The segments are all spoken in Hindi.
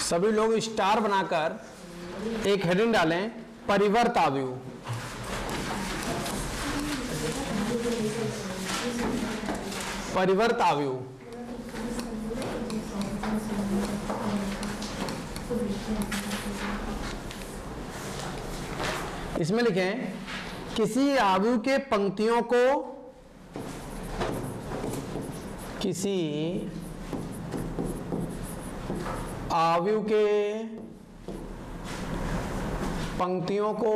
सभी लोग स्टार बनाकर एक हेडिंग डालें, परिवर्त आव्यूह। परिवर्त आव्यूह। इसमें लिखें किसी आव्यूह के पंक्तियों को, किसी आव्यूह के पंक्तियों को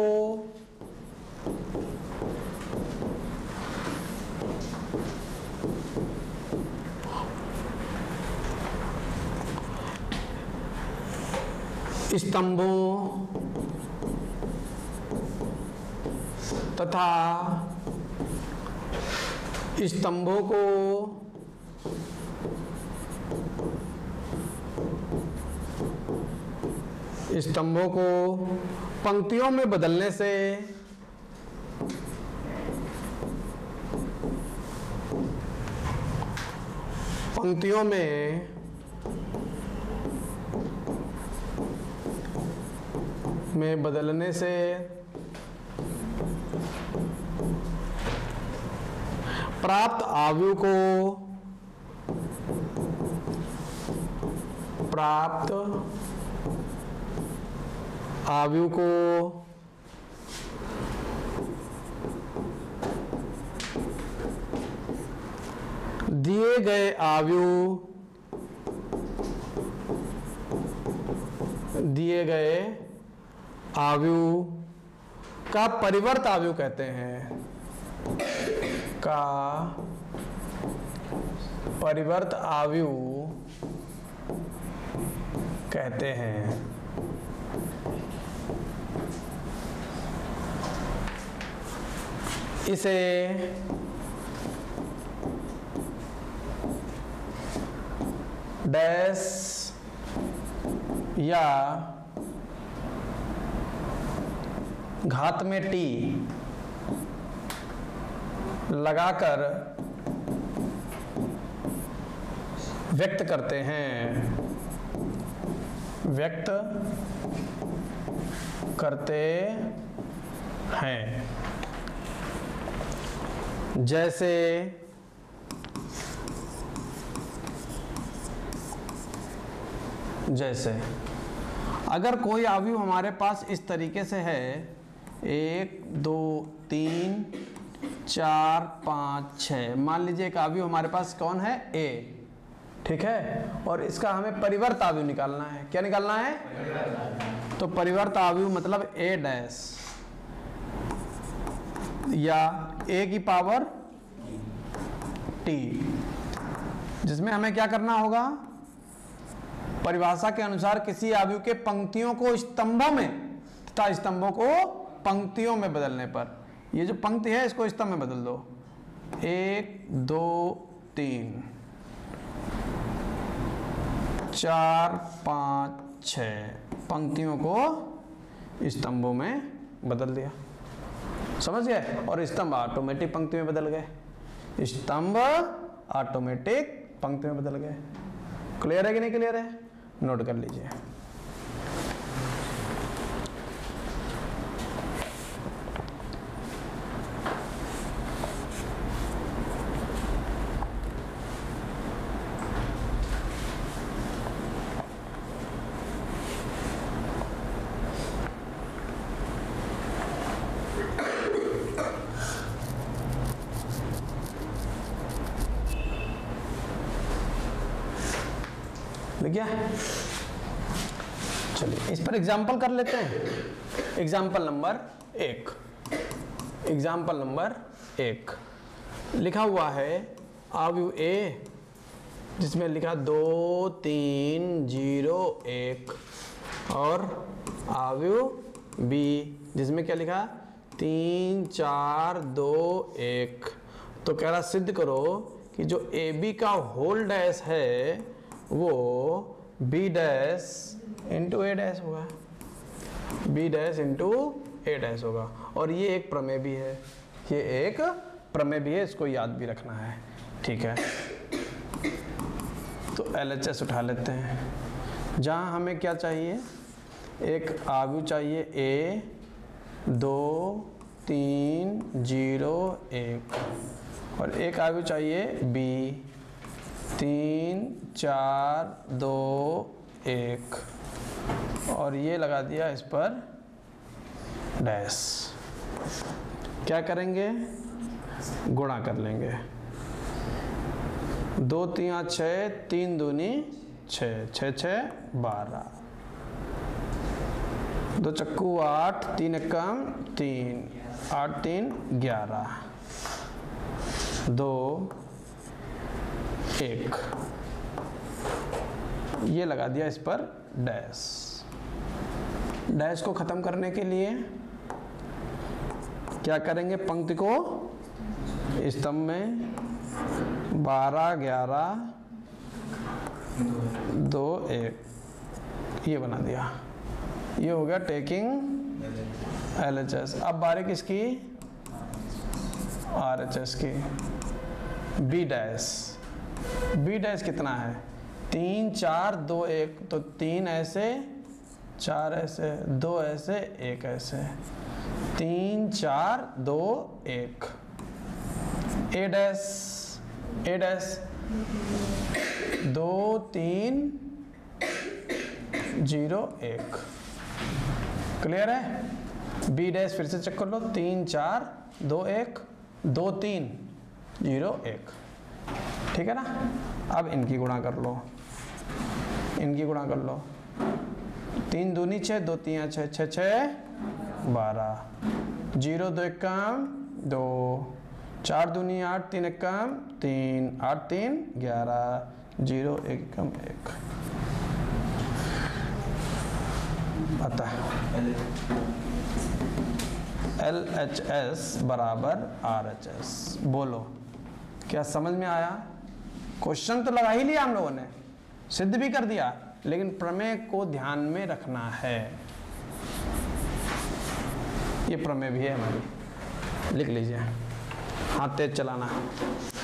स्तंभों तथा स्तंभों को पंक्तियों में बदलने से पंक्तियों में बदलने से प्राप्त आव्यूह को दिए गए आव्यूह का परिवर्त आव्यूह कहते हैं, का परिवर्त आव्यूह कहते हैं। इसे डैश या घात में टी लगाकर व्यक्त करते हैं। जैसे अगर कोई आव्यूह हमारे पास इस तरीके से है, 1 2 3 4 5 6, मान लीजिए एक आव्यूह हमारे पास कौन है, A, ठीक है, और इसका हमें परिवर्त आव्यूह निकालना है। क्या निकालना है? तो परिवर्त आव्यूह मतलब A डैश या A की पावर T, जिसमें हमें क्या करना होगा, परिभाषा के अनुसार किसी आव्यूह के पंक्तियों को स्तंभों में तथा स्तंभों को पंक्तियों में बदलने पर, ये जो पंक्ति है इसको स्तंभ में बदल दो, 1 2 3 4 5 6 पंक्तियों को स्तंभों में बदल दिया। समझ गए? और स्तंभ ऑटोमेटिक पंक्ति में बदल गए, स्तंभ ऑटोमेटिक पंक्ति में बदल गए। क्लियर है कि नहीं क्लियर है? नोट कर लीजिए। क्या? चलिए इस पर एग्जाम्पल कर लेते हैं। एग्जाम्पल नंबर 1 लिखा हुआ है आव्यूह A, जिसमें लिखा 2 3 0 1, और आव्यूह B जिसमें क्या लिखा 3 4 2 1। तो कह रहा सिद्ध करो कि जो AB का होल डैश है वो B dash into A dash होगा, B dash into A dash होगा। और ये एक प्रमेय भी है, ये एक प्रमेय भी है, इसको याद भी रखना है, ठीक है। तो LHS उठा लेते हैं। जहाँ हमें क्या चाहिए, एक आव्यूह चाहिए A 2 3 0 1 और एक आव्यूह चाहिए B 3 4 2 1 और ये लगा दिया इस पर डैश। क्या करेंगे, गुणा कर लेंगे। 2 3 6, 3 दूनी 6, 6 6 12, 2 चक्कू 8, 3 एकम 3, 8 3 11, 2 1 ये लगा दिया इस पर डैश। डैश को खत्म करने के लिए क्या करेंगे, पंक्ति को स्तंभ में 12 11 2 1 ये बना दिया। ये हो गया टेकिंग LHS। अब बारी किसकी, RHS की। B डैश, B डैश कितना है, 3 4 2 1 तो 3 ऐसे 4 ऐसे 2 ऐसे 1 ऐसे 3 4 2 1। A डैश 2 3 0 1 क्लियर है। B डैश फिर से चेक कर लो, 3 4 2 1 2 3 0 1 ठीक है ना। अब इनकी गुणा कर लो, इनकी गुणा कर लो, 3 दूनी 6, 2 3 6 6 6 12, 0 2 एकम 2, 4 दूनी 8, 3 एकम 3, 8 3 11, 0 1 एकम 1 आता है। LHS बराबर RHS। बोलो क्या समझ में आया। क्वेश्चन तो लगा ही लिया हम लोगों ने, सिद्ध भी कर दिया, लेकिन प्रमेय को ध्यान में रखना है। ये प्रमेय भी है हमारी, लिख लीजिए, हाथ तेज चलाना है।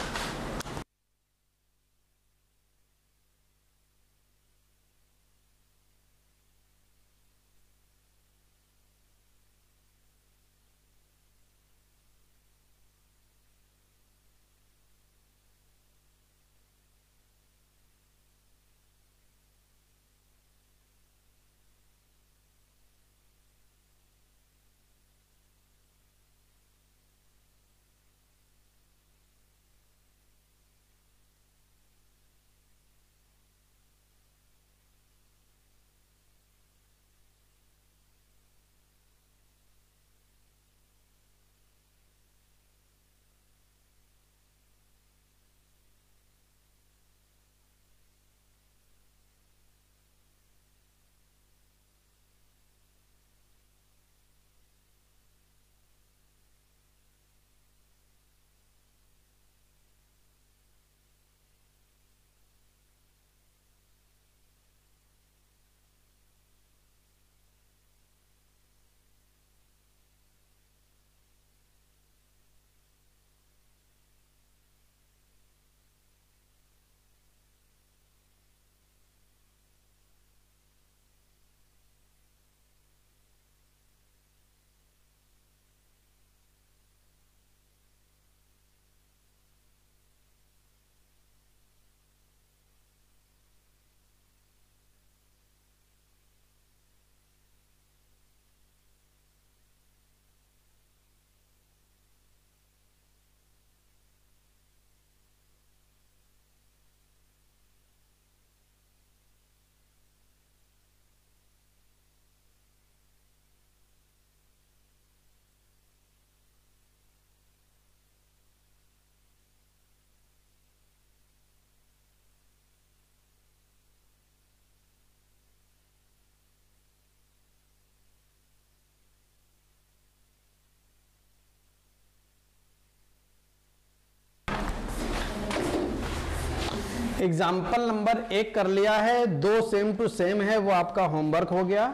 एग्जाम्पल नंबर 1 कर लिया है, 2 सेम टू सेम है, वो आपका होमवर्क हो गया।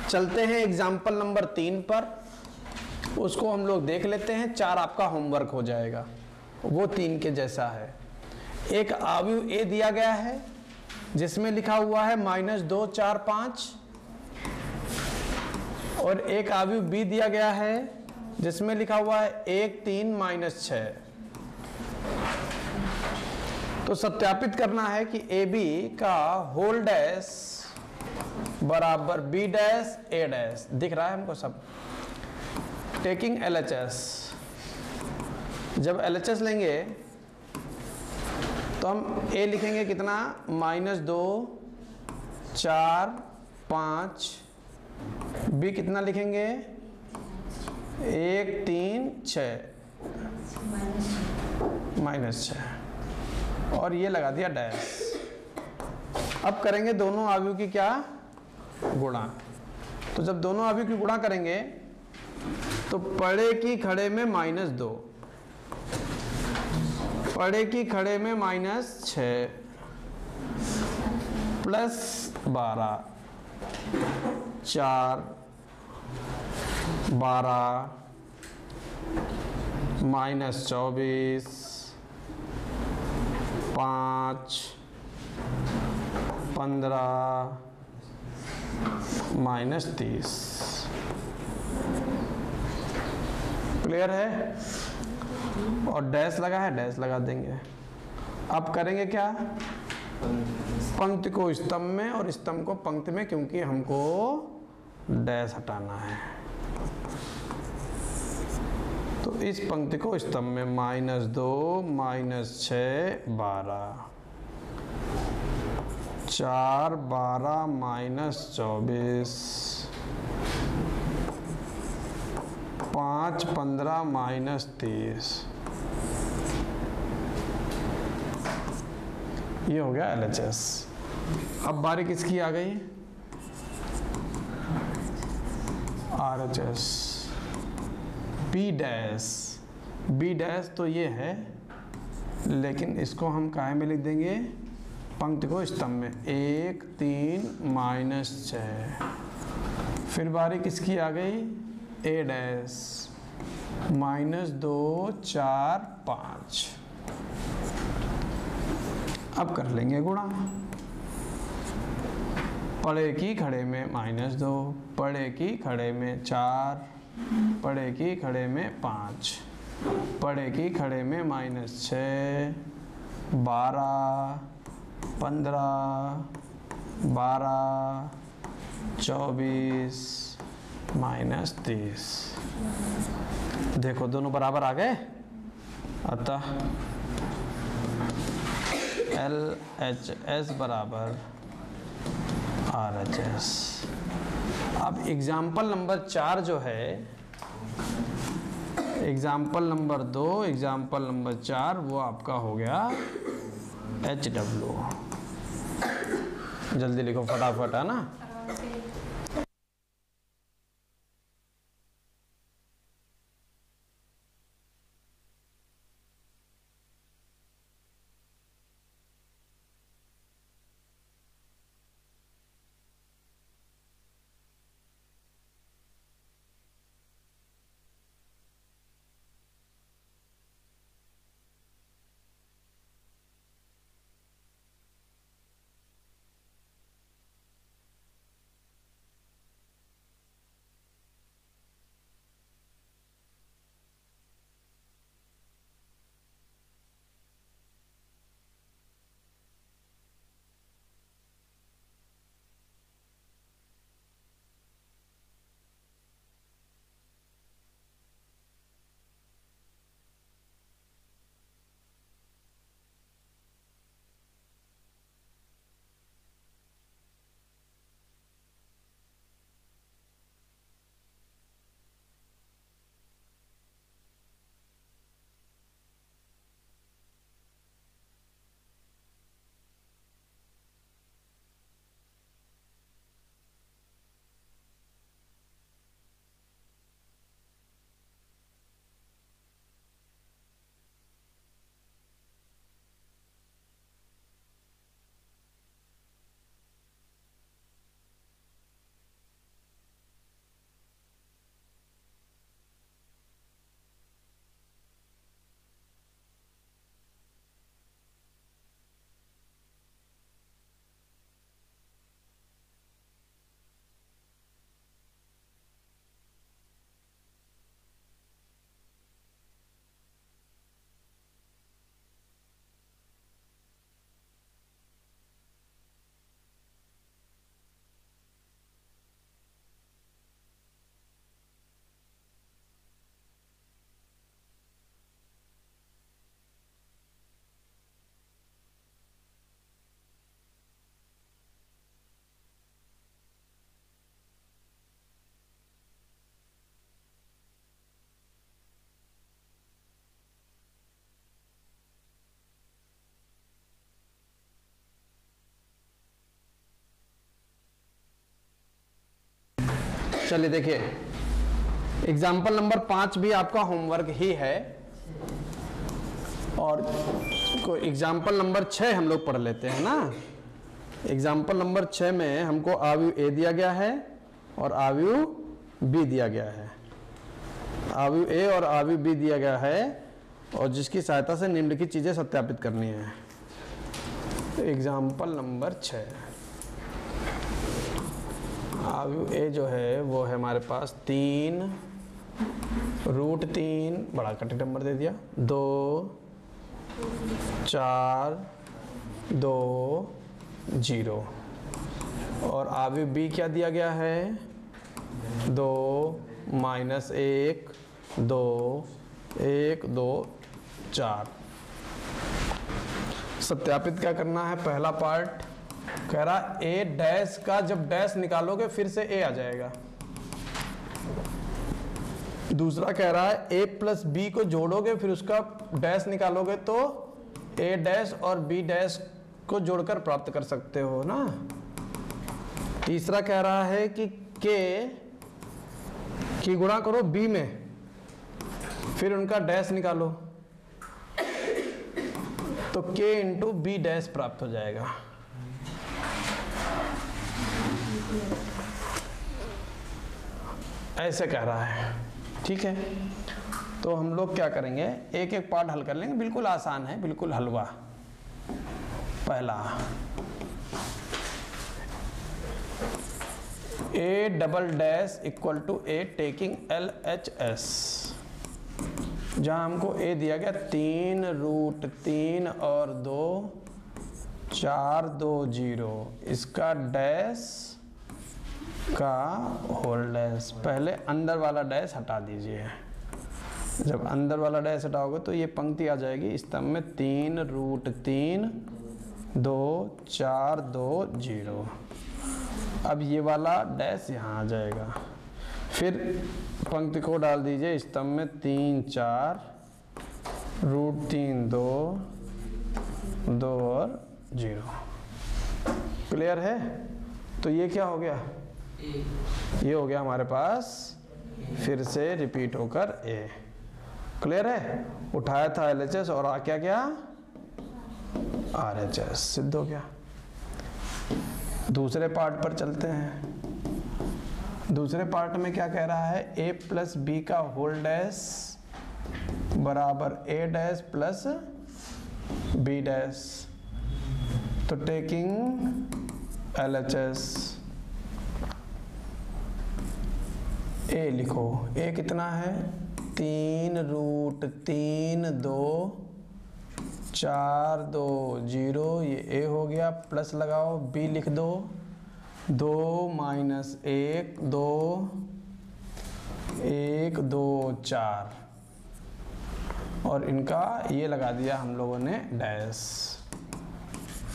चलते हैं एग्जाम्पल नंबर 3 पर, उसको हम लोग देख लेते हैं। 4 आपका होमवर्क हो जाएगा, वो 3 के जैसा है। एक आव्यूह A दिया गया है, जिसमें लिखा हुआ है -2 4 5, और एक अवयव बी दिया गया है जिसमें लिखा हुआ है 1 3 -6। तो सत्यापित करना है कि ए बी का होल डैश बराबर बी डैश ए डैश। दिख रहा है हमको सब। टेकिंग LHS, जब LHS लेंगे तो हम ए लिखेंगे कितना, -2 4 5, बी कितना लिखेंगे 1 3 6 -6, और ये लगा दिया डैश। अब करेंगे दोनों अवयव की क्या, गुणा। तो जब दोनों अवयव की गुणा करेंगे तो पड़े की खड़े में -2, पड़े की खड़े में -6 +12 4 12 -24 5 15 -30। क्लियर है? और डैश लगा है, डैश लगा देंगे। अब करेंगे क्या, पंक्ति को स्तंभ में और स्तंभ को पंक्ति में, क्योंकि हमको डैश हटाना है। तो इस पंक्ति को स्तंभ में -2 -6 12 4 12 -24 5 15 -30। ये हो गया LHS। अब बारी किसकी आ गई, RHS। B dash, B dash तो ये है, लेकिन इसको हम काहे में लिख देंगे, पंक्ति को स्तंभ में 1 3 -6। फिर बारी किसकी आ गई, A डैश, -2 4 5। अब कर लेंगे गुणा। पड़े की खड़े में -2, पड़े की खड़े में 4, पड़े की खड़े में 5, पड़े की खड़े में -6 12 15 12 24 -30। देखो दोनों बराबर आ गए। अतः LHS बराबर RHS। अब एग्जाम्पल नंबर 4 जो है, एग्जाम्पल नंबर 2, एग्जाम्पल नंबर 4, वो आपका हो गया HW। जल्दी लिखो फटाफट, है ना। चलिए देखिए, एग्जाम्पल नंबर 5 भी आपका होमवर्क ही है, और एग्जाम्पल नंबर 6 हम लोग पढ़ लेते हैं ना। एग्जाम्पल नंबर 6 में हमको आव्यूह ए दिया गया है और आव्यूह बी दिया गया है। आव्यूह ए और आव्यूह बी दिया गया है, और जिसकी सहायता से निम्नलिखित चीजें सत्यापित करनी है। एग्जाम्पल नंबर 6, आव्यूह ए जो है वो है हमारे पास 3√3, बड़ा कटी नंबर दे दिया, 2 4 2 0, और आव्यूह बी क्या दिया गया है, 2 -1 2 1 2 4। सत्यापित क्या करना है? पहला पार्ट कह रहा ए डैश का जब डैश निकालोगे फिर से ए आ जाएगा। दूसरा कह रहा है ए प्लस बी को जोड़ोगे फिर उसका डैश निकालोगे तो ए डैश और बी डैश को जोड़कर प्राप्त कर सकते हो ना। तीसरा कह रहा है कि के की गुणा करो बी में, फिर उनका डैश निकालो तो k इंटू बी डैश प्राप्त हो जाएगा। ऐसे कह रहा है, ठीक है। तो हम लोग क्या करेंगे, एक एक पार्ट हल कर लेंगे, बिल्कुल आसान है, बिल्कुल हलवा। पहला a double dash equal to a taking LHS, जहाँ हमको a दिया गया 3√3 और 2 4 2 0, इसका डैश का होल डैश। पहले अंदर वाला डैश हटा दीजिए। जब अंदर वाला डैश हटाओगे तो ये पंक्ति आ जाएगी स्तंभ में 3√3 2 4 2 0। अब ये वाला डैश यहाँ आ जाएगा, फिर पंक्ति को डाल दीजिए स्तंभ में 3 4 √3 2 2 और 0। क्लियर है? तो ये क्या हो गया, ये हो गया हमारे पास फिर से रिपीट होकर a। क्लियर है? उठाया था LHS और आ क्या गया RHS, सिद्ध हो गया। दूसरे पार्ट पर चलते हैं। दूसरे पार्ट में क्या कह रहा है, a प्लस बी का होल डैश बराबर a dash plus b dash. तो टेकिंग LHS a लिखो, a कितना है 3√3 2 4 2 0, ये a हो गया, प्लस लगाओ b लिख दो 2 -1 2 1 2 4, और इनका ये लगा दिया हम लोगों ने डैश।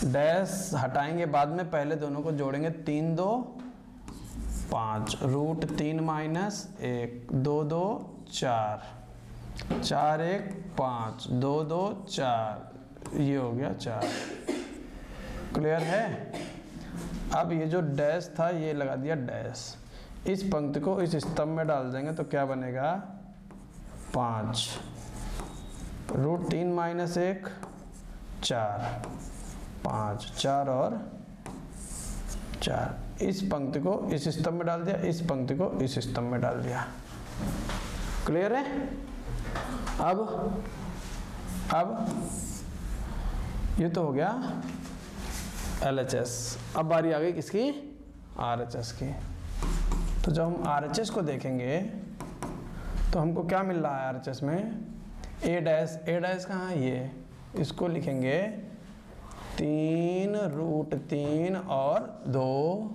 डैश हटाएंगे बाद में, पहले दोनों को जोड़ेंगे 3 2 5 √3 -1 2 2 4 4 1 5 2 2 4, ये हो गया 4। क्लियर है? अब ये जो डैश था ये लगा दिया डैश, इस पंक्ति को इस स्तंभ में डाल देंगे तो क्या बनेगा 5 √3 -1 4 5 4 और 4। इस पंक्ति को इस स्तंभ में डाल दिया, इस पंक्ति को इस स्तंभ में डाल दिया। क्लियर है? अब ये तो हो गया LHS। अब बारी आ गई किसकी, RHS की। तो जब हम RHS को देखेंगे तो हमको क्या मिल रहा है RHS में, a डैश कहाँ है, ये इसको लिखेंगे 3√3 और 2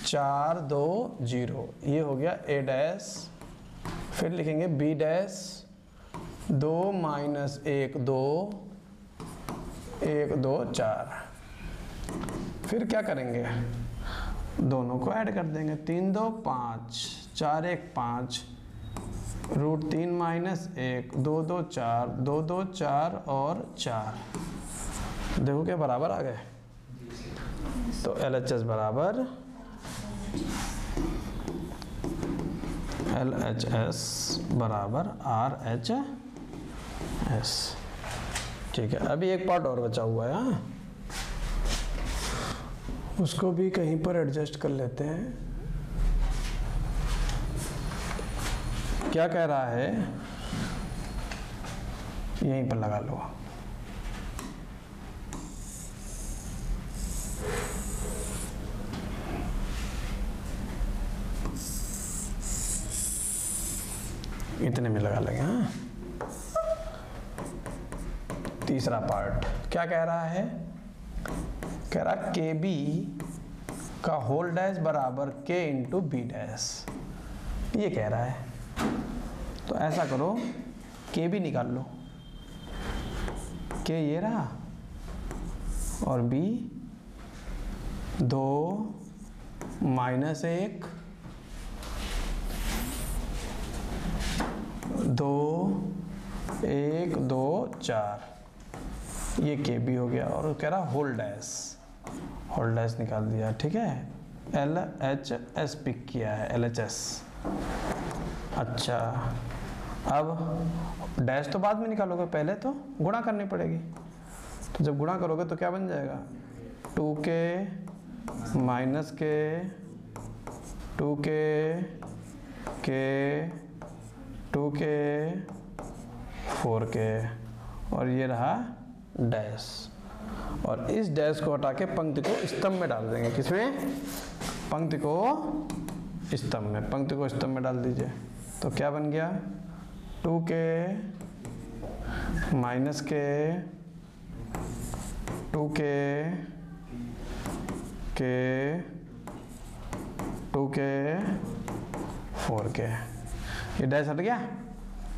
4 2 0, ये हो गया a डैश। फिर लिखेंगे b डैश 2 -1 2 1 2 4। फिर क्या करेंगे, दोनों को ऐड कर देंगे, 3 2 5 4 1 5 √3 -1 2 2 4 2 2 4 और 4। देखो क्या बराबर आ गए। तो LHS बराबर LHS बराबर RHS। ठीक है, अभी एक पार्ट और बचा हुआ है, हाँ, उसको भी कहीं पर एडजस्ट कर लेते हैं। क्या कह रहा है, यहीं पर लगा लो। इतने में लगा लेंगे, हाँ। तीसरा पार्ट क्या कह रहा है, कह रहा के बी का होल डैश बराबर के इंटू बी डैश, ये कह रहा है। तो ऐसा करो, के बी निकाल लो, के ये रहा और बी 2 -1 2 1 2 4, ये के बी हो गया। और कह रहा होल डैश निकाल दिया, ठीक है। LHS पिक किया है, LHS। अच्छा, अब डैश तो बाद में निकालोगे, पहले तो गुणा करनी पड़ेगी। तो जब गुणा करोगे तो क्या बन जाएगा, 2k माइनस के 2k के 2k 4k, और ये रहा डैश। और इस डैश को हटा के पंक्ति को स्तंभ में डाल देंगे। किसमें, पंक्ति को स्तंभ में, पंक्ति को स्तंभ में डाल दीजिए। तो क्या बन गया, 2k माइनस के 2k के 2k 4k, ये डैश हट गया।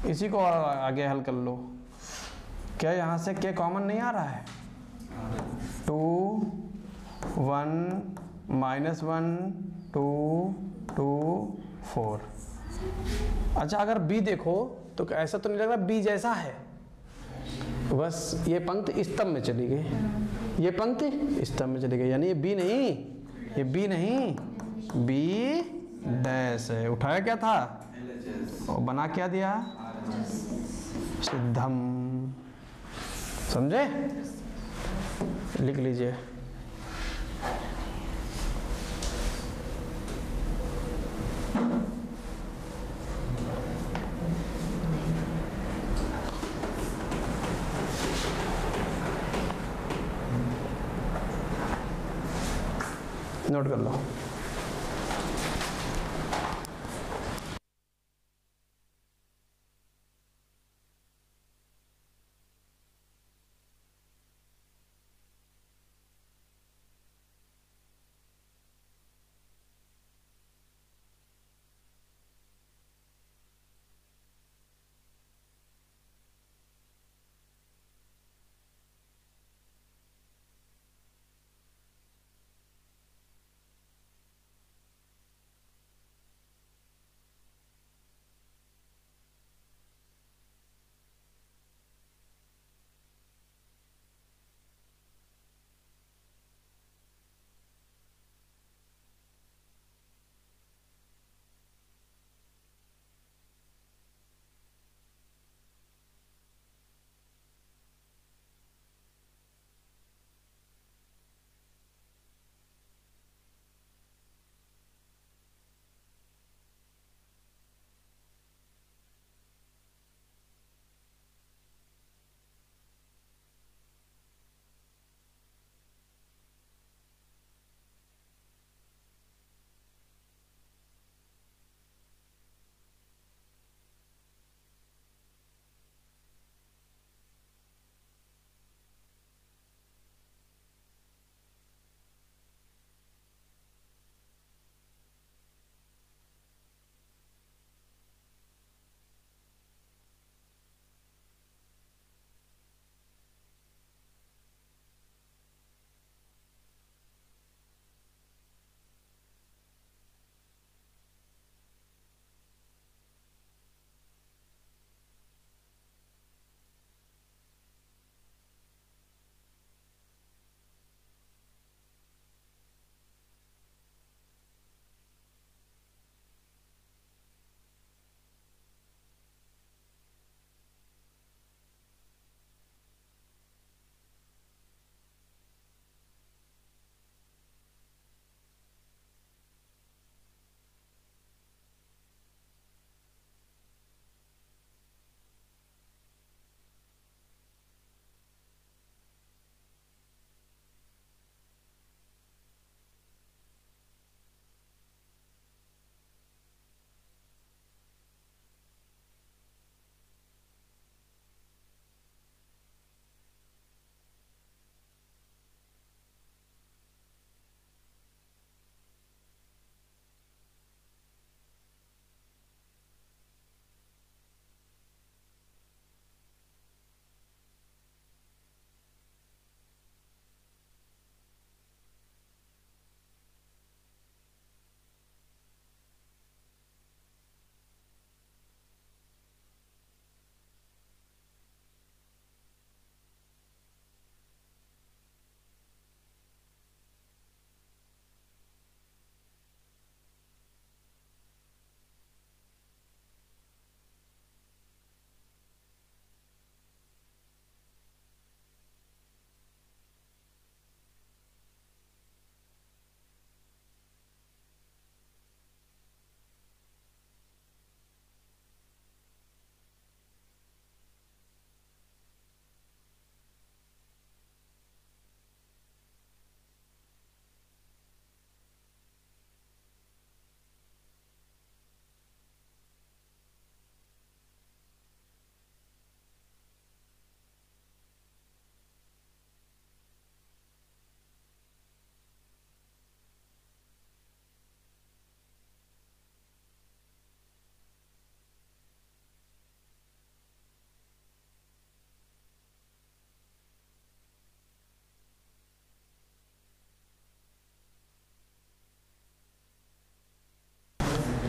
इसी को और आगे हल कर लो। क्या यहाँ से k कॉमन नहीं आ रहा है, 2 1 -1 2 2 4। अच्छा, अगर b देखो तो ऐसा तो नहीं लग रहा b जैसा है, बस ये पंक्ति स्तंभ में चली गई, ये पंक्ति स्तंभ में चली गई, यानी ये b नहीं, ये b नहीं, b डैश है। उठाया क्या था और बना क्या दिया, सिद्धम। समझे, लिख लीजिए। नोट कर लो।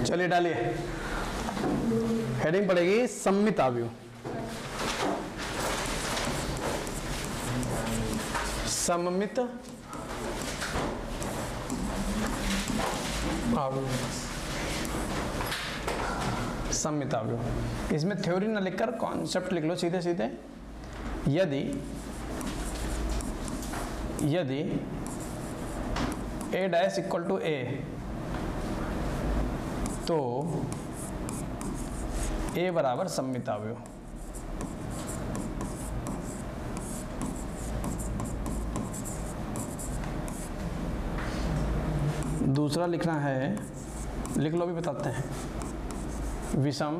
चलिए डालिए, हेडिंग पड़ेगी सममित अवयव। सममित अवयव, सममित अवयव। इसमें थ्योरी ना लिखकर कॉन्सेप्ट लिख लो सीधे सीधे। यदि a dash equal to a, तो a बराबर सममित अवयव। दूसरा लिखना है, लिख लो, भी बताते हैं। विषम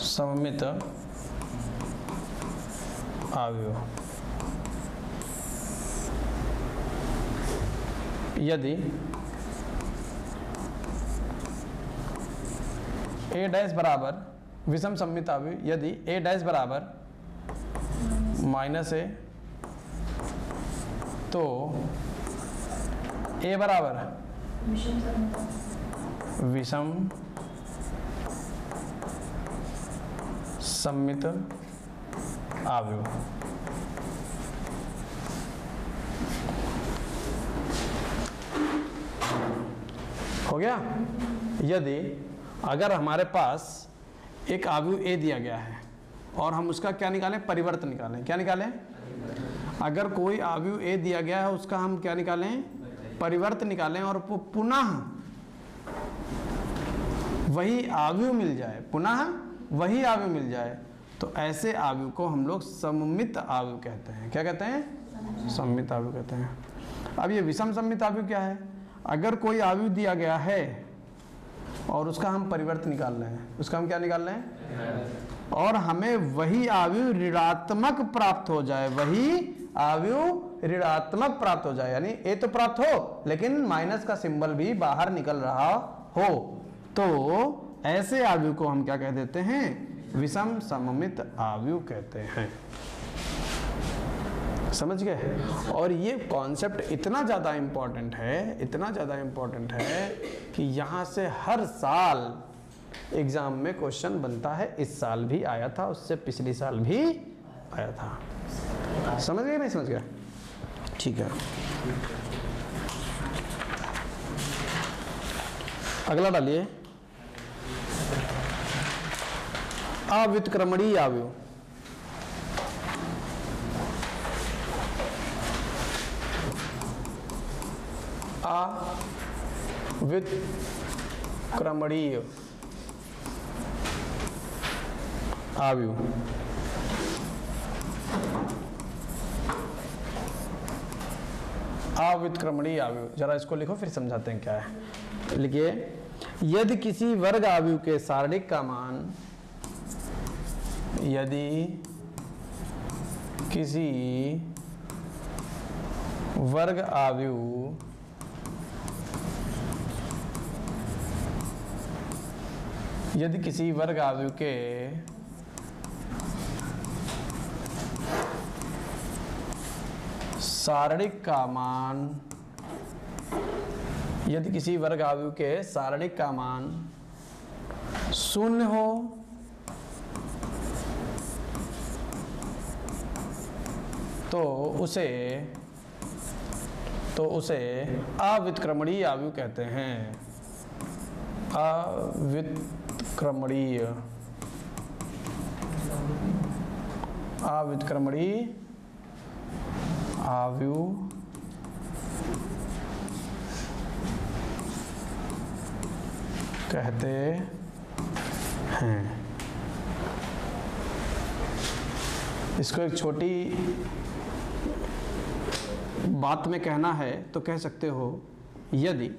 सममित अवयव। यदि a डैश बराबर विषम सममित अवयव, यदि a डैश बराबर -a, तो a बराबर विषम सममित अवयव। हो गया। यदि अगर हमारे पास एक अवयव a दिया गया है और हम उसका क्या निकालें, परिवर्त निकालें। क्या निकालें? अगर कोई अवयव a दिया गया है उसका हम क्या निकालें, परिवर्त निकालें, और पुनः वही अवयव मिल जाए, पुनः वही अवयव मिल जाए, तो ऐसे अवयव को हम लोग सममित अवयव कहते हैं। क्या कहते हैं? सममित अवयव कहते हैं। अब ये विषम सममित अवयव क्या है? अगर कोई अवयव दिया गया है और उसका हम परिवर्त निकाल रहे हैं, उसका हम क्या निकाल रहे हैं, और हमें वही अवयव ऋणात्मक प्राप्त हो जाए, वही अवयव ऋणात्मक प्राप्त हो जाए, यानी a तो प्राप्त हो लेकिन माइनस का सिंबल भी बाहर निकल रहा हो, तो ऐसे अवयव को हम क्या कह देते हैं, विषम सममित अवयव कहते हैं। समझ गए? और ये कॉन्सेप्ट इतना ज़्यादा इम्पोर्टेंट है, इतना ज़्यादा इम्पोर्टेंट है कि यहाँ से हर साल एग्जाम में क्वेश्चन बनता है। इस साल भी आया था, उससे पिछले साल भी आया था। समझ गए? नहीं समझ गए? ठीक है, अगला डालिए, अव्युत्क्रमणीय अवयव। अव्युत्क्रमणीय अवयव। अव्युत्क्रमणीय अवयव, जरा इसको लिखो फिर समझाते हैं क्या है। लिखिए, यदि किसी वर्ग अवयव के सारणिक का मान, यदि किसी वर्ग अवयव के सारणिक का मान, यदि किसी वर्ग अवयव के सारणिक का मान 0 हो तो उसे अव्युत्क्रमणीय अवयव कहते हैं। अव्युत्क्रमणीय अवयव कहते हैं। इसको एक छोटी बात में कहना है तो कह सकते हो, यदि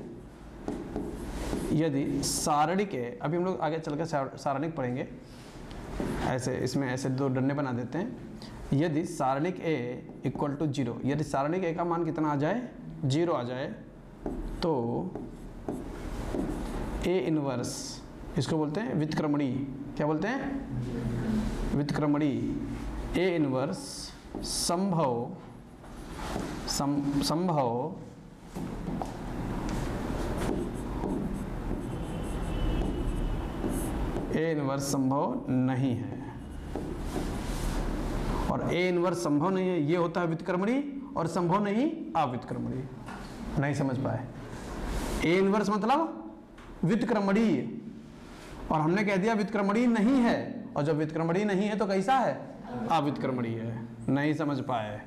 सारणिक है, अभी हम लोग आगे चलकर सारणिक पढ़ेंगे, ऐसे इसमें ऐसे दो डंडे बना देते हैं। यदि सारणिक a इक्वल टू 0, यदि सारणिक a का मान कितना आ जाए, 0 आ जाए, तो a इनवर्स, इसको बोलते हैं व्युत्क्रमणीय क्या बोलते हैं? व्युत्क्रमणी ए इनवर्स संभव ए इनवर्स संभव नहीं है। और ए इनवर्स संभव नहीं है, ये होता है व्युत्क्रमणी, और संभव नहीं अव्युत्क्रमणी। नहीं समझ पाए? ए इनवर्स मतलब व्युत्क्रमणी, और हमने कह दिया व्युत्क्रमणी नहीं है, और जब व्युत्क्रमणी नहीं है तो कैसा है? अव्युत्क्रमणी है। नहीं समझ पाए?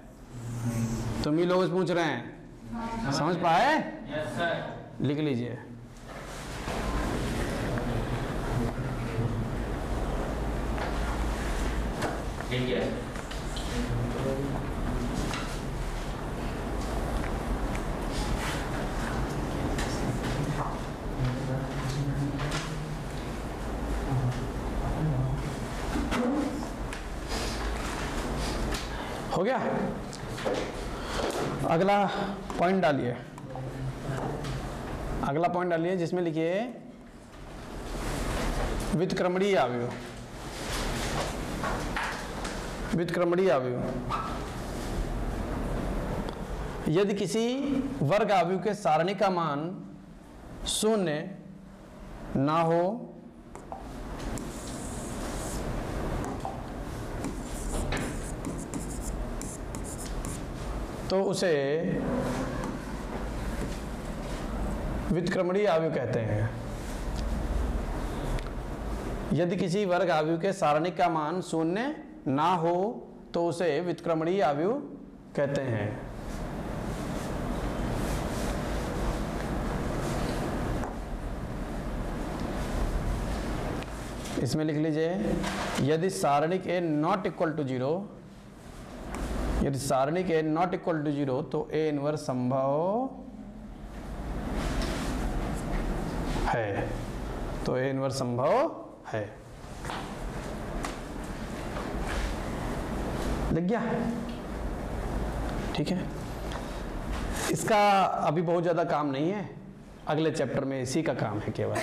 तुम ही लोग पूछ रहे हैं, समझ पाए? Yes sir. लिख लीजिए। ठीक है। हो गया? अगला पॉइंट डालिए, अगला पॉइंट डालिए जिसमें लिखिए व्युत्क्रमणीय अवयव। व्युत्क्रमणीय अवयव, यदि किसी वर्ग अवयव के सारणी का मान 0 ना हो तो उसे व्युत्क्रमणीय अवयव कहते हैं। यदि किसी वर्ग अवयव के सारणिक का मान 0 ना हो तो उसे व्युत्क्रमणीय अवयव कहते हैं। इसमें लिख लीजिए, यदि सारणिक ए नॉट इक्वल टू 0, यदि सारणिक ए नॉट इक्वल टू 0 तो ए इनवर्स संभव है। तो ए इनवर्स संभव है। लग गया? ठीक है। इसका अभी बहुत ज़्यादा काम नहीं है, अगले चैप्टर में इसी का काम है केवल।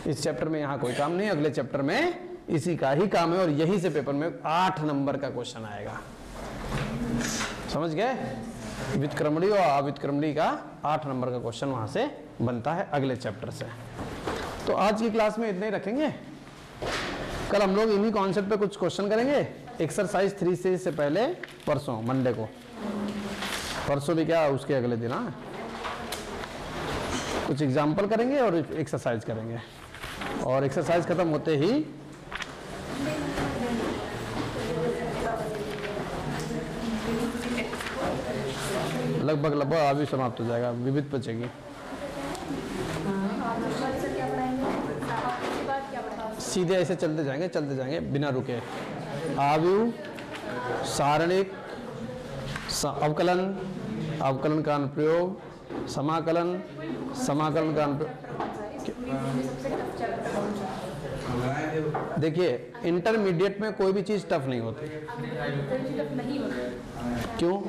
इस चैप्टर में यहाँ कोई काम नहीं, अगले चैप्टर में इसी का ही काम है, और यहीं से पेपर में 8 नंबर का क्वेश्चन आएगा। समझ गए? व्युत्क्रमणी और अव्युत्क्रमणी का 8 नंबर का क्वेश्चन वहां से बनता है अगले चैप्टर से। तो आज की क्लास में इतना ही रखेंगे। कल हम लोग इन्हीं कॉन्सेप्ट पे कुछ क्वेश्चन करेंगे। एक्सरसाइज 3 से पहले परसों मंडे को, परसों भी क्या उसके अगले दिन, हाँ, कुछ एग्जाम्पल करेंगे और एक्सरसाइज करेंगे। और एक्सरसाइज खत्म होते ही लगभग अभी समाप्त हो जाएगा, विविध बचेगी। सीधे ऐसे चलते जाएंगे बिना रुके। अवयव, सारणिक, अवकलन, अवकलन का अनुप्रयोग, समाकलन, समाकलन का अनुप्रयोग। देखिए, इंटरमीडिएट में कोई भी चीज़ टफ नहीं होती। क्यों?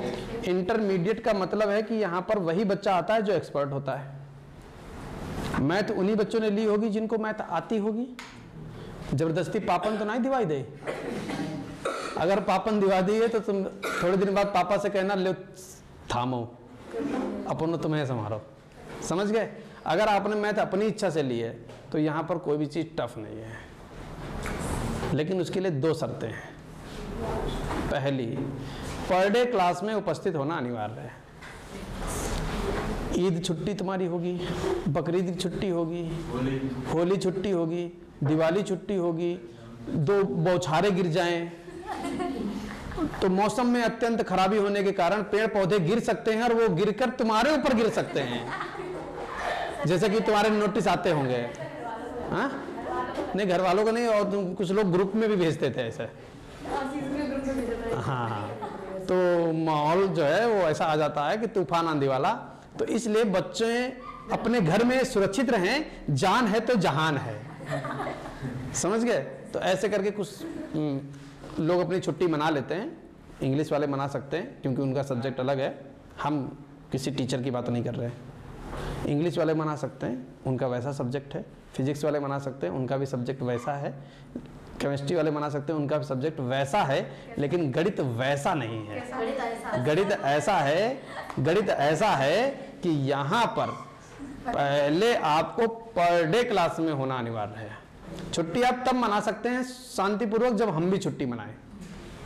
इंटरमीडिएट का मतलब है कि यहाँ पर वही बच्चा आता है जो एक्सपर्ट होता है। मैथ उन्हीं बच्चों ने ली होगी जिनको मैथ आती होगी। जबरदस्ती पापन तो नहीं दिवाई दे। अगर पापन दिवा दी है तो तुम थोड़े दिन बाद पापा से कहना, ले थामो, अपन तुम्हें संभालो। समझ गए? अगर आपने मैथ अपनी इच्छा से ली है तो यहाँ पर कोई भी चीज़ टफ नहीं है, लेकिन उसके लिए 2 शर्तें हैं। पहली, पर डे क्लास में उपस्थित होना अनिवार्य है। ईद छुट्टी तुम्हारी होगी, बकरीद की छुट्टी होगी, होली छुट्टी होगी, दिवाली छुट्टी होगी, 2 बौछारें गिर जाएं तो मौसम में अत्यंत खराबी होने के कारण पेड़ पौधे गिर सकते हैं, और वो गिरकर तुम्हारे ऊपर गिर सकते हैं। जैसे कि तुम्हारे नोटिस आते होंगे, हाँ? नहीं, घर वालों को नहीं, और कुछ लोग ग्रुप में भी भेजते थे ऐसे। हाँ, तो माहौल जो है वो ऐसा आ जाता है कि तूफान आंधी वाला। तो इसलिए बच्चे अपने घर में सुरक्षित रहें, जान है तो जहान है। समझ गए? तो ऐसे करके कुछ लोग अपनी छुट्टी मना लेते हैं। इंग्लिश वाले मना सकते हैं क्योंकि उनका सब्जेक्ट अलग है, हम किसी टीचर की बात नहीं कर रहे हैं। इंग्लिश वाले मना सकते हैं, उनका वैसा सब्जेक्ट है। फिजिक्स वाले मना सकते हैं, उनका भी सब्जेक्ट वैसा है। केमिस्ट्री वाले मना सकते हैं, उनका सब्जेक्ट वैसा है, लेकिन गणित वैसा नहीं है। गणित ऐसा है कि यहाँ पर पहले आपको पर डे क्लास में होना अनिवार्य है। छुट्टी आप तब मना सकते हैं शांतिपूर्वक जब हम भी छुट्टी मनाएं,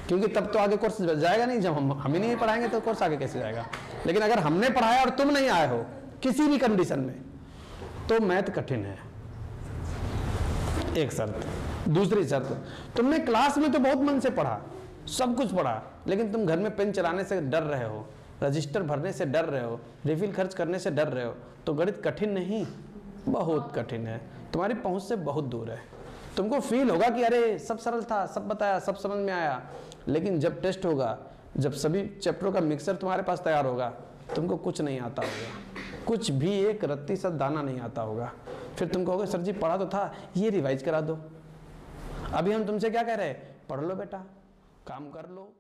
क्योंकि तब तो आगे कोर्स जाएगा नहीं। जब हम ही नहीं पढ़ाएंगे तो कोर्स आगे कैसे जाएगा। लेकिन अगर हमने पढ़ाया और तुम नहीं आए हो किसी भी कंडीशन में, तो मैथ कठिन है, एक शर्त। दूसरी शर्त, तुमने क्लास में तो बहुत मन से पढ़ा, सब कुछ पढ़ा, लेकिन तुम घर में पेन चलाने से डर रहे हो, रजिस्टर भरने से डर रहे हो, रिफिल खर्च करने से डर रहे हो, तो गणित कठिन नहीं, बहुत कठिन है, तुम्हारी पहुंच से बहुत दूर है। तुमको फील होगा कि अरे सब सरल था, सब बताया, सब समझ में आया, लेकिन जब टेस्ट होगा, जब सभी चैप्टरों का मिक्सर तुम्हारे पास तैयार होगा, तुमको कुछ नहीं आता होगा, कुछ भी एक रत्ती सा दाना नहीं आता होगा। फिर तुम कहोगे सर जी पढ़ा तो था, ये रिवाइज करा दो। अभी हम तुमसे क्या कह रहे हैं, पढ़ लो बेटा, काम कर लो।